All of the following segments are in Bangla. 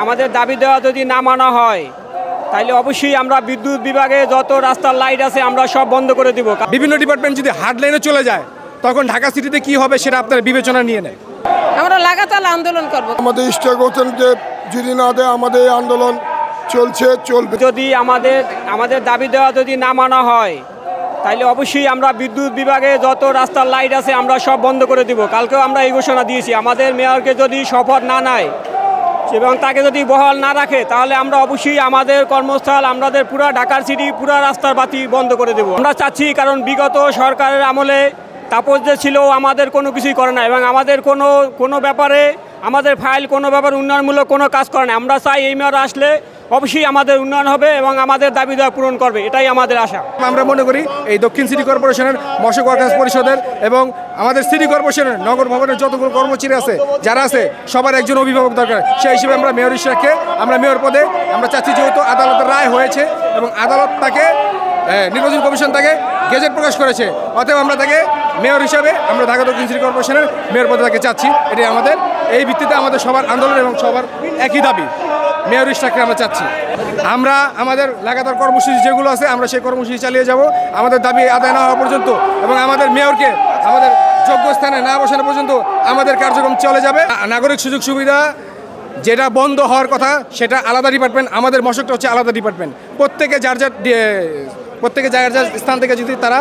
আমাদের দাবি দেওয়া যদি না মানা হয় তাহলে অবশ্যই আমরা বিদ্যুৎ বিভাগে যত রাস্তার লাইট আছে আমরা সব বন্ধ করে দিব। বিভিন্ন ডিপার্টমেন্ট যদি হার্ড লাইনে চলে যায় তখন ঢাকা সিটিতে কি হবে সেটা আপনারা বিবেচনা নিয়ে নেয়। আমরা লাগাতার আন্দোলন করব। আমাদের স্টেক হোসেনকে যদি না দেয় আমাদের এই আন্দোলন চলবে। যদি আমাদের দাবি দেওয়া যদি না মানা হয় তাহলে অবশ্যই আমরা বিদ্যুৎ বিভাগে যত রাস্তার লাইট আছে আমরা সব বন্ধ করে দিব। কালকেও আমরা এই ঘোষণা দিয়েছি, আমাদের মেয়রকে যদি শপথ না নেয় এবং তাকে যদি বহাল না রাখে তাহলে আমরা অবশ্যই আমাদের কর্মস্থল আমাদের পুরা ঢাকার সিটি পুরা রাস্তার বাতি বন্ধ করে দেব। আমরা চাচ্ছি, কারণ বিগত সরকারের আমলে তাপস যে ছিল আমাদের কোনো কিছুই করে না এবং আমাদের কোনো ব্যাপারে আমাদের ফাইল কোনো ব্যাপারে উন্নয়নমূলক কোনো কাজ করে না। আমরা চাই এই মেয়র আসলে অবশ্যই আমাদের উন্নয়ন হবে এবং আমাদের দাবি দেওয়া পূরণ করবে, এটাই আমাদের আশা। আমরা মনে করি এই দক্ষিণ সিটি কর্পোরেশনের মশক ওয়ার্কার্স পরিষদের এবং আমাদের সিটি কর্পোরেশনের নগর ভবনের যতগুলো কর্মচারী আছে যারা আছে সবার একজন অভিভাবক দরকার। সেই হিসেবে আমরা মেয়র ইশরাককে আমরা মেয়র পদে আমরা চাচ্ছি, যেহেতু আদালতের রায় হয়েছে এবং আদালত তাকে নির্বাচন কমিশন তাকে গেজেট প্রকাশ করেছে, অতএব আমরা তাকে মেয়র হিসাবে আমরা ঢাকা দক্ষিণ সিটি কর্পোরেশনের মেয়র পদে তাকে চাচ্ছি। এটাই আমাদের, এই ভিত্তিতে আমাদের সবার আন্দোলন এবং সবার একই দাবি, মেয়র ইশরাককে আমরা চাচ্ছি। আমরা আমাদের লাগাতার কর্মসূচি যেগুলো আছে আমরা সেই কর্মসূচি চালিয়ে যাব আমাদের দাবি আদায় না হওয়া পর্যন্ত এবং আমাদের মেয়রকে আমাদের যোগ্য স্থানে না বসানো পর্যন্ত আমাদের কার্যক্রম চলে যাবে। নাগরিক সুযোগ সুবিধা যেটা বন্ধ হওয়ার কথা সেটা আলাদা ডিপার্টমেন্ট, আমাদের মশকটা হচ্ছে আলাদা ডিপার্টমেন্ট। প্রত্যেকে যার যার স্থান থেকে যদি তারা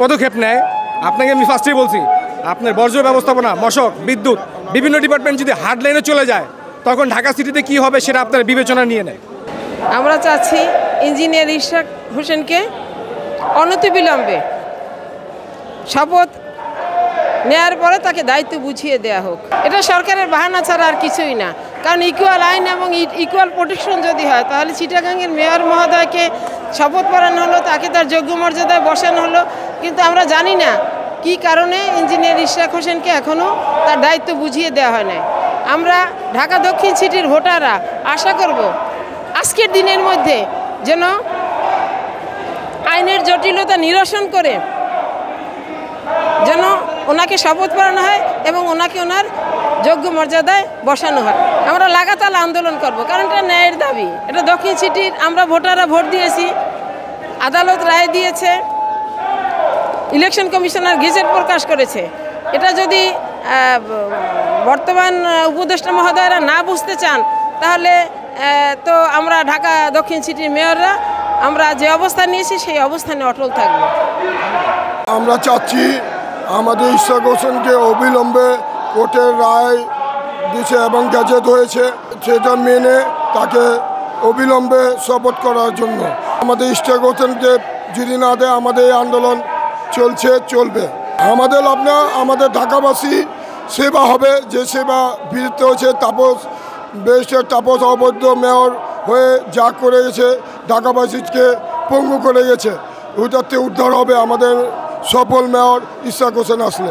পদক্ষেপ নেয়, আপনাকে আমি ফার্স্টেই বলছি, আপনার বর্জ্য ব্যবস্থাপনা, মশক, বিদ্যুৎ বিভিন্ন ডিপার্টমেন্ট যদি হার্ড লাইনে চলে যায় তখন ঢাকা সিটিতে কি হবে সেটা আপনারা বিবেচনা নিয়ে নেয়। আমরা চাচ্ছি ইঞ্জিনিয়ার ইশরাক হোসেনকে অনতিবিলম্বে শপথ নেওয়ার পরে তাকে দায়িত্ব বুঝিয়ে দেওয়া হোক। এটা সরকারের বাহানা ছাড়া আর কিছুই না, কারণ ইকুয়াল আইন এবং ইকুয়াল প্রোটেকশন যদি হয় তাহলে চিটাগাংয়ের মেয়র মহোদয়কে শপথ পড়ানো হলো, তাকে তার যোগ্য মর্যাদায় বসানো হলো, কিন্তু আমরা জানি না কি কারণে ইঞ্জিনিয়ার ইশরাক হোসেনকে এখনও তার দায়িত্ব বুঝিয়ে দেওয়া হয় না। আমরা ঢাকা দক্ষিণ সিটির ভোটাররা আশা করব আজকের দিনের মধ্যে যেন আইনের জটিলতা নিরসন করে যেন ওনাকে শপথ পড়ানো হয় এবং ওনাকে ওনার যোগ্য মর্যাদায় বসানো হয়। আমরা লাগাতার আন্দোলন করব, কারণ এটা ন্যায়ের দাবি। এটা দক্ষিণ সিটির আমরা ভোটাররা ভোট দিয়েছি, আদালত রায় দিয়েছে, ইলেকশন কমিশনার গেজেট প্রকাশ করেছে। এটা যদি বর্তমান উপদেষ্টা মহোদয়রা না বুঝতে চান তাহলে তো আমরা ঢাকা দক্ষিণ সিটির মেয়ররা আমরা যে অবস্থান নিয়েছি সেই অবস্থানে অটল থাকব। আমরা চাচ্ছি আমাদের ইশরাক হোসেনকে অবিলম্বে কোর্টের রায় দিয়েছে এবং গ্যাজেট হয়েছে, সেটা মেনে তাকে অবিলম্বে শপথ করার জন্য। আমাদের ইশরাক হোসেনকে যদি না দেয় আমাদের এই আন্দোলন চলবে। আমাদের ঢাকাবাসী সেবা হবে, যে সেবা বিরুদ্ধে হয়েছে তাপস অবৈধ মেয়র হয়ে যা করে গেছে, ঢাকাবাসীকে পঙ্গু করে গেছে, ওটাতে উদ্ধার হবে আমাদের সফল মেয়র ইশরাক হোসেন আসলে।